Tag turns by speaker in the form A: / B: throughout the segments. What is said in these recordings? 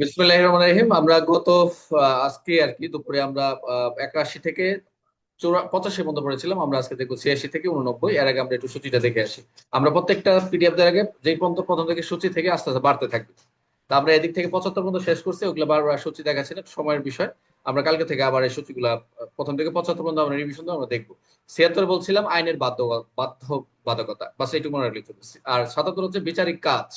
A: বিসমিল্লাহির রহমানির রহিম। আমরা গত আজকে আর কি দুপুরে আমরা 81 থেকে 85 পর্যন্ত পড়েছিলাম। আমরা আজকে দেখবো 86 থেকে 89। এর আগে আমরা একটু সূচিটা দেখে আসি। আমরা প্রত্যেকটা পিডিএফ দেওয়ার আগে যেই পর্যন্ত প্রথম থেকে সূচি থেকে আস্তে আস্তে বাড়তে থাকবে। তা আমরা এদিক থেকে 75 পর্যন্ত শেষ করছি, ওগুলো বারবার সূচি দেখাচ্ছি না, সময়ের বিষয়। আমরা কালকে থেকে আবার এই সূচিগুলা প্রথম থেকে 75 পর্যন্ত আমরা রিভিশন দেবো, আমরা দেখবো। 76 বলছিলাম আইনের বাধ্যবাধকতা, বাস এইটুকু মনে রাখলে চলছে। আর 77 হচ্ছে বিচারিক কাজ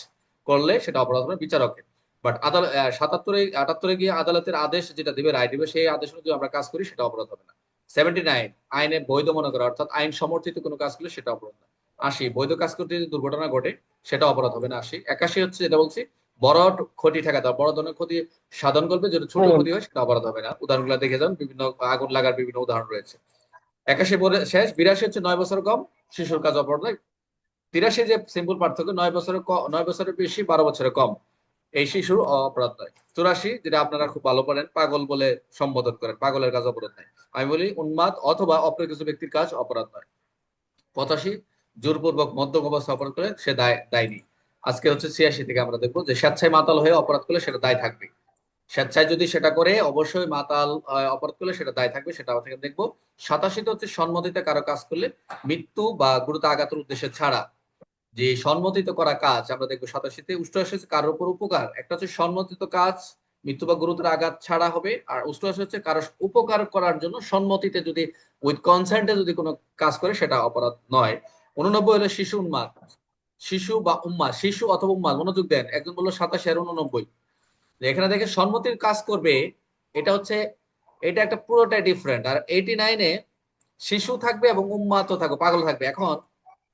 A: করলে সেটা অপরাধ হবে বিচারকের। বাট আদালত 78 গিয়ে আদালতের আদেশ যেটা দিবে, রায় দিবে, সেই আদেশ অনুযায়ী আমরা কাজ করি, সেটা অপরাধ হবে না। 79 আইনে বৈধ মনে করা, অর্থাৎ আইন সমর্থিত কোনো কাজ করলে সেটা অপরাধ না। 80 বৈধ কাজ করতে যদি দুর্ঘটনা ঘটে সেটা অপরাধ হবে না। 80 81 হচ্ছে যেটা বলছি, বড় ক্ষতি ঠেকা দেওয়া, বড় ধরনের ক্ষতি সাধন করবে, যদি ছোট ক্ষতি হয় সেটা অপরাধ হবে না। উদাহরণগুলো দেখে যান, বিভিন্ন আগুন লাগার বিভিন্ন উদাহরণ রয়েছে। 81 পরে শেষ। 82 হচ্ছে 9 বছর কম, শিশুর কাজ অপরাধ নয়। 83 যে সিম্পল পার্থক্য, 9 বছরের বেশি, 12 বছরের কম, এই শিশুর অপরাধ নয়। 84 যেটা আপনারা খুব ভালো পারেন, পাগল বলে সম্বোধন করেন, পাগলের কাজ অপরাধ নয়। আমি বলি উন্মাদ অথবা অপ্রকৃত ব্যক্তির কাজ অপরাধ নয়। 85 জোরপূর্বক মদ্যপ অবস্থা অপরাধ করে সে দায় নেই। আজকে হচ্ছে 86 থেকে আমরা দেখবো যে স্বেচ্ছায় মাতাল হয়ে অপরাধ করলে সেটা দায় থাকবে। স্বেচ্ছায় যদি সেটা করে, অবশ্যই মাতাল অপরাধ করলে সেটা দায় থাকবে, সেটা থেকে দেখবো। 87 হচ্ছে সম্মতিতে কারো কাজ করলে মৃত্যু বা গুরুতর আঘাতের উদ্দেশ্যে ছাড়া যে সম্মতিত করা কাজ, আমরা দেখবো 87তে। 88 হচ্ছে কারোর উপর উপকার। একটা হচ্ছে সম্মতিত কাজ মৃত্যু বা গুরুতর আঘাত ছাড়া হবে, আর 88 হচ্ছে কারো উপকার করার জন্য সম্মতিতে যদি, উইথ কনসেন্টে যদি কোনো কাজ করে সেটা অপরাধ নয়। 89 হলো শিশু উন্মাদ। শিশু বা উম্মাদ, শিশু অথবা উম্মাদ, মনোযোগ দেন, একজন বললো 87 আর 89। এখানে দেখে সম্মতির কাজ করবে, এটা হচ্ছে, এটা একটা পুরোটাই ডিফারেন্ট। আর 89-এ শিশু থাকবে এবং উন্মাদ থাকবে, পাগল থাকবে। এখন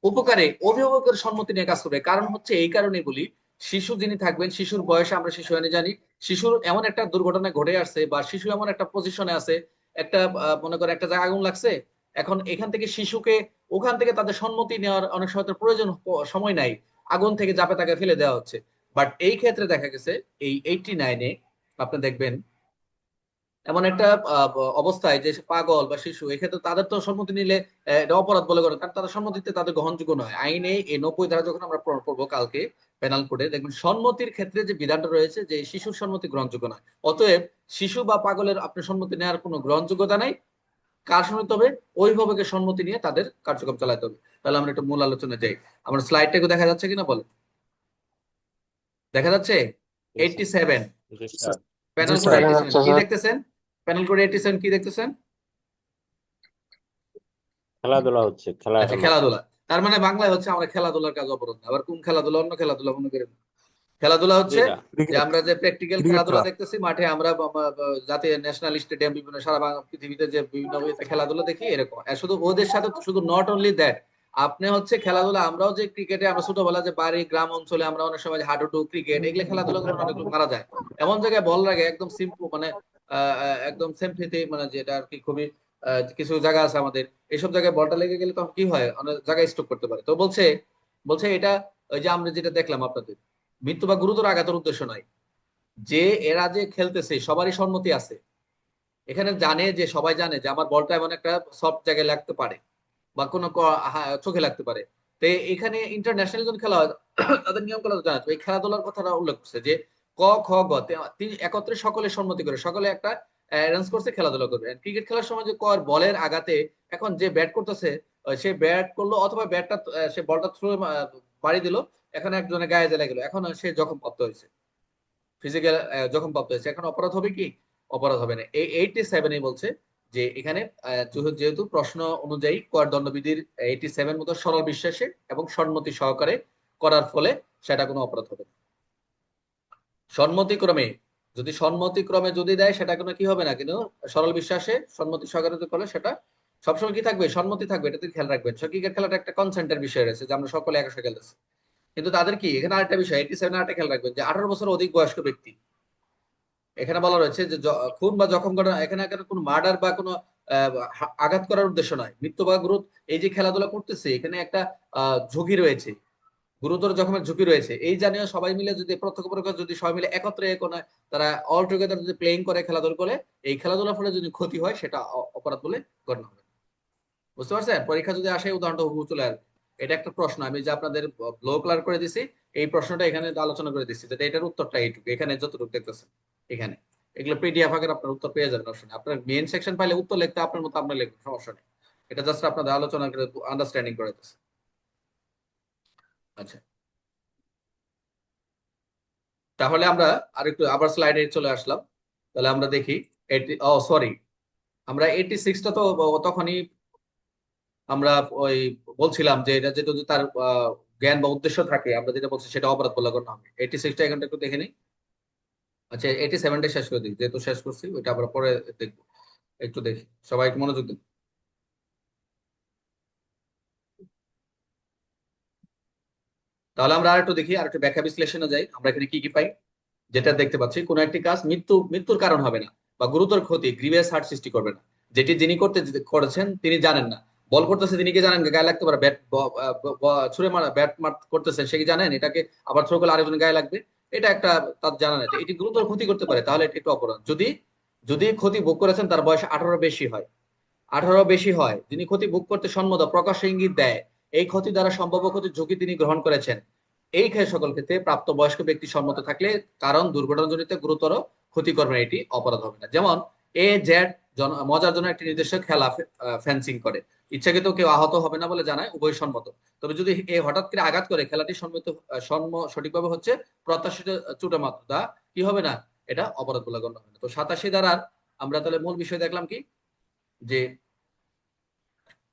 A: উপকারে অভিভাবকের সম্মতি নিয়ে কাজ করবে, কারণ হচ্ছে এই কারণে বলি, শিশু যিনি থাকবেন, শিশুর বয়সে আমরা শিশু এনে জানি, শিশুর এমন একটা দুর্ঘটনা ঘটে আসছে বা শিশু এমন একটা পজিশনে আছে, একটা মনে করে একটা জায়গা আগুন লাগছে, এখন এখান থেকে শিশুকে ওখান থেকে তাদের সম্মতি নেওয়ার অনেক সময় তার প্রয়োজন, সময় নাই, আগুন থেকে চাপে তাকে ফেলে দেওয়া হচ্ছে। বাট এই ক্ষেত্রে দেখা গেছে এই 89-এ আপনি দেখবেন এমন একটা আহ, অবস্থায় যে সে পাগল বা শিশু, এক্ষেত্রে তাদের তো সম্মতি নিলে এটা অপরাধ বলে করে, কারণ তাদের সম্মতিতে তাদের গ্রহণযোগ্য নয়। আইনে এই 90 ধারা যখন আমরা পড়বো কালকে পেনাল কোডে, দেখবেন সম্মতির ক্ষেত্রে যে বিধানটা রয়েছে যে শিশুর সম্মতি গ্রহণযোগ্য নয়। অতএব শিশু বা পাগলের আপনার সম্মতি নেওয়ার কোনো গ্রহণযোগ্যতা নাই। কার শুনতে হবে? অভিভাবকের সম্মতি নিয়ে তাদের কার্যক্রম চালাতে হবে। তাহলে আমরা একটু মূল আলোচনা যাই। আমার স্লাইডটাকে দেখা যাচ্ছে কিনা বলে, দেখা যাচ্ছে?
B: জি স্যার।
A: 87
B: জি স্যার।
C: জি
A: প্যানেল কোড
C: স্যার।
A: 87 কি দেখতেছেন? প্যানেল কোড 87 কি দেখতেছেন?
B: খেলাধুলা হচ্ছে,
A: আচ্ছা,
B: খেলাধুলা।
A: খেলাধুলা। তার মানে বাংলায় হচ্ছে আমরা খেলাধুলার কাজ অবরোধ না। আবার কোন খেলাধুলা? অন্য খেলাধুলা মনে করেন। খেলাধুলা হচ্ছে
B: যেটা
A: যে
C: ক্রিকেট,
A: আমরা যে প্র্যাকটিক্যাল
C: ক্রিকেট
A: খেলাধুলা
C: খেলা।
A: দেখতেছি মাঠে, আমরা জাতীয় ন্যাশনাল স্টেডিয়াম, বিভিন্ন সারা পৃথিবীতে যে বিভিন্ন ইয়েতে খেলাধুলা দেখি, এরকম। আর শুধু ওদের সাথে তো শুধু নট অনলি দ্যাট, আপনি হচ্ছে খেলাধুলা, আমরাও যে ক্রিকেটে আমরা ছোটবেলা যে বাড়ি গ্রাম অঞ্চলে আমরা অনেক সময় হাডুডু ক্রিকেট এগুলো খেলাধুলা করে অনেক লোক মারা যায়। এমন জায়গায় বল লাগে একদম সিম্পল, মানে একদম সেমফিতে, মানে যেটা আর কি খুবই কিছু জায়গা আছে আমাদের, এইসব জায়গায় বলটা লেগে গেলে তখন কি হয়, অনেক জায়গায় স্ট্রোক করতে পারে। তো বলছে, এটা ওই যে আমরা যেটা দেখলাম আপনাদের, মৃত্যু বা গুরুতর আঘাতের উদ্দেশ্য নয়। যে এরা যে খেলতেছে সবারই সম্মতি আছে, এখানে জানে যে, সবাই জানে যে আমার বলটা এমন একটা সফট জায়গায় লাগতে পারে বা কোনো চোখে লাগতে পারে। তো এখানে ইন্টারন্যাশনাল যখন খেলা হয় তাদের নিয়ম গুলো জানা তো, এই খেলাধুলার কথাটা উল্লেখ করছে যে ক খ গ তিনি একত্রে সকলে সম্মতি করে সকলে একটা অ্যারেঞ্জ করছে খেলাধুলা করবে। ক্রিকেট খেলার সময় যে কর বলের আঘাতে, এখন যে ব্যাট করতেছে সে ব্যাট করলো অথবা ব্যাটটা সে বলটা থ্রো বাড়ি দিল, এখন একজনের গায়ে জ্বালা গেল, এখন সে জখম প্রাপ্ত হয়েছে, ফিজিক্যাল জখম প্রাপ্ত হয়েছে, এখন অপরাধ হবে কি? অপরাধ হবে না। এই 87 বলছে যে এখানে যেহেতু প্রশ্ন অনুযায়ী কর দণ্ডবিধির 87 মতো সরল বিশ্বাসে এবং সম্মতি সহকারে করার ফলে সেটা কোনো অপরাধ হবে না। সম্মতিক্রমে, যদি সম্মতিক্রমে যদি দেয় সেটা কোনো কি হবে না, কিন্তু সরল বিশ্বাসে সম্মতি সহকারে যদি করে সেটা সবসময় কি থাকবে? সম্মতি থাকবে, এটাতে খেয়াল রাখবেন। ক্রিকেট খেলাটা একটা কনসেন্টের বিষয় রয়েছে যে আমরা সকলে একসাথে খেলতেছি, কিন্তু তাদের কি এখানে আরেকটা বিষয়, 87 আরেকটা খেয়াল রাখবেন যে 18 বছর অধিক বয়স্ক ব্যক্তি, এখানে বলা রয়েছে যে খুন বা জখম ঘটনা, এখানে এখানে কোনো মার্ডার বা কোনো আঘাত করার উদ্দেশ্য নয়। মৃত্যু বা গুরুত, এই যে খেলাধুলা করতেছে এখানে একটা ঝুঁকি রয়েছে, গুরুতর জখমের ঝুঁকি রয়েছে, এই জানিয়ে সবাই মিলে যদি প্রত্যক্ষ পরোক্ষ যদি সবাই মিলে একত্রে কোনো তারা অল টুগেদার যদি প্লেইং করে খেলাধুলা করে, এই খেলাধুলার ফলে যদি ক্ষতি হয় সেটা অপরাধ বলে গণ্য হবে। বুঝতে পারছেন? পরীক্ষা যদি আসে উদাহরণটা হুবহু চলে আসবে। এটা একটা প্রশ্ন আমি যে আপনাদের ব্লো ক্লার করে দিছি, এই প্রশ্নটা এখানে আলোচনা করে দিচ্ছি, যাতে এটার উত্তরটা এইটুকু এখানে যতটুকু দেখতেছেন এখানে, এগুলো পিডিএফ আকারে আপনার উত্তর পেয়ে যাবেন, অপশন আপনার মেইন সেকশন পাইলে উত্তর লিখতে আপনার মতো আপনার লিখবেন, সমস্যা নেই। এটা জাস্ট আপনাদের আলোচনা করে আন্ডারস্ট্যান্ডিং করে দিচ্ছে। আচ্ছা, তাহলে আমরা আরেকটু আবার স্লাইডে চলে আসলাম। তাহলে আমরা দেখি সরি, আমরা 86টা তো তখনই আমরা ওই বলছিলাম যে এটা যেটা যদি তার জ্ঞান বা উদ্দেশ্য থাকে, আমরা যেটা বলছি সেটা অপরাধ বলে গণ্য হবে। 86টা এখানটা একটু দেখে নিই। আচ্ছা, 87টা শেষ করে দিই, যেহেতু শেষ করছি ওইটা আমরা পরে দেখবো। একটু দেখি, সবাই একটু মনোযোগ দিন। তাহলে আমরা আর একটু দেখি, আর একটু ব্যাখ্যা বিশ্লেষণে যাই, আমরা এখানে কি কি পাই। যেটা দেখতে পাচ্ছি, কোন একটি কাজ মৃত্যুর কারণ হবে না বা গুরুতর ক্ষতি গ্রিভিয়াস হার্ট সৃষ্টি করবে না, যেটি যিনি করেছেন তিনি জানেন না। বল করতেছে তিনি কি জানেন গায়ে লাগতে পারে, ব্যাট ছুড়ে মারা ব্যাট মার করতেছে সে কি জানেন এটাকে আবার থ্রো করলে আরেকজন গায়ে লাগবে, এটা একটা তার জানা নেই। এটি গুরুতর ক্ষতি করতে পারে, তাহলে এটি একটু অপরাধ। যদি যদি ক্ষতি ভোগ করেছেন তার বয়স 18 বেশি হয়, 18 বেশি হয়, যিনি ক্ষতি ভোগ করতে সম্মত প্রকাশ্য ইঙ্গিত দেয় এই ক্ষতি দ্বারা সম্ভাব্য ক্ষতির ঝুঁকি তিনি গ্রহণ করেছেন, এই সকল ক্ষেত্রে প্রাপ্তবয়স্ক ব্যক্তি সম্মত থাকলে কারণ দুর্ঘটনাজনিত গুরুতর ক্ষতি করবে না, এটি অপরাধ হবে না। যেমন জেড মজার জন্য একটি নির্দিষ্ট খেলা ফেন্সিং করে, ইচ্ছাকৃত কেউ আহত হবে না বলে জানায়, উভয় সম্মত। তবে যদি হঠাৎ করে আঘাত করে খেলাটি সঠিকভাবে হচ্ছে প্রত্যাশিত ত্রুটি মাত্র, তা কি হবে না, এটা অপরাধ বলে গণ্য হবে না। তো 87 ধারার আমরা তাহলে মূল বিষয় দেখলাম কি, যে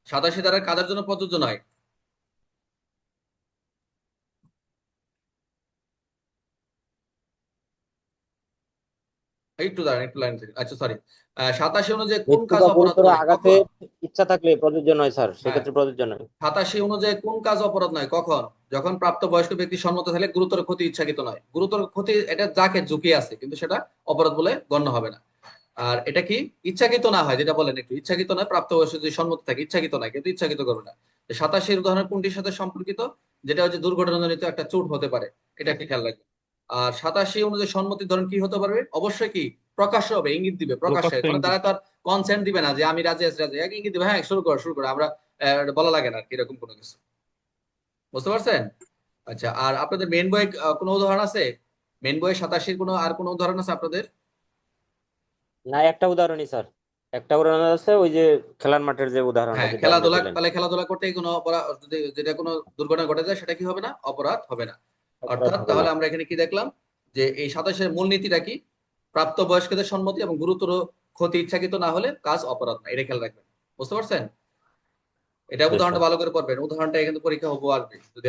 A: 87 ধারার কাদের জন্য প্রযোজ্য নয়। একটু দাঁড়ান, একটু লাইন থেকে, আচ্ছা সরি, 87 অনুযায়ী কোন
B: মৃত্যু
A: কাজ
B: বা
A: অপরাধ
B: গুরুতর
A: নয় কখন।
B: আঘাতের ইচ্ছা থাকলে প্রযোজ্য নয় স্যার,
A: হ্যাঁ,
B: সেক্ষেত্রে প্রযোজ্য নয়।
A: 87 অনুযায়ী কোন কাজ অপরাধ নয় কখন, যখন প্রাপ্ত বয়স্ক ব্যক্তি সম্মত থাকলে গুরুতর ক্ষতি ইচ্ছাকৃত নয়। গুরুতর ক্ষতি এটা যাকে ঝুঁকি আছে, কিন্তু সেটা অপরাধ বলে গণ্য হবে না। আর এটা কি ইচ্ছাকৃত না হয়, যেটা বলেন একটু ইচ্ছাকৃত নয়, প্রাপ্ত বয়সে যদি সম্মত থাকে ইচ্ছাকৃত নয়, কিন্তু ইচ্ছাকৃত করবে না। 87 উদাহরণ কোনটির সাথে সম্পর্কিত, যেটা হচ্ছে দুর্ঘটনাজনিত একটা চোট হতে পারে, এটা একটি খেয়াল রাখবেন। আর 87 অনুযায়ী সম্মতির ধরন কি হতে পারবে, অবশ্যই কি প্রকাশ্য হবে, ইঙ্গিত দিবে, প্রকাশ্যে,
C: প্রকাশ্য
A: মানে
C: ইঙ্গিত।
A: তারা তো আর কনসেন্ট দিবে না যে আমি রাজি আছি রাজি, এক ইঙ্গিত দিবে, হ্যাঁ শুরু করো শুরু করো, আমরা বলা লাগে না আর কি, এরকম কোনো কিছু। বুঝতে পারছেন? আচ্ছা, আর আপনাদের মেন বই কোনো উদাহরণ আছে? মেন বই 87 কোনো আর কোনো উদাহরণ আছে আপনাদের?
B: না, একটা উদাহরণই স্যার, একটা উদাহরণ আছে, ওই যে খেলার মাঠের যে উদাহরণটা
A: হ্যাঁ,
B: যেটা আপনি
A: খেলাধুলা,
B: দিলেন।
A: তাহলে খেলাধুলা করতে কোনো যদি যেটা কোনো দুর্ঘটনা ঘটে যায় সেটা কি হবে না, অপরাধ হবে না।
B: অপরাধ
A: অর্থাৎ
B: হবে না।
A: তাহলে আমরা এখানে কি দেখলাম, যে এই 27-এর মূলনীতিটা কি, প্রাপ্ত বয়স্কদের সম্মতি এবং গুরুতর ক্ষতি ইচ্ছাকৃত না হলে কাজ অপরাধ না, এটা খেয়াল রাখবেন। বুঝতে পারছেন? এটা
B: জি
A: উদাহরণটা
B: স্যার।
A: ভালো করে পড়বেন, উদাহরণটা এখানে পরীক্ষা হবো আসবে যদি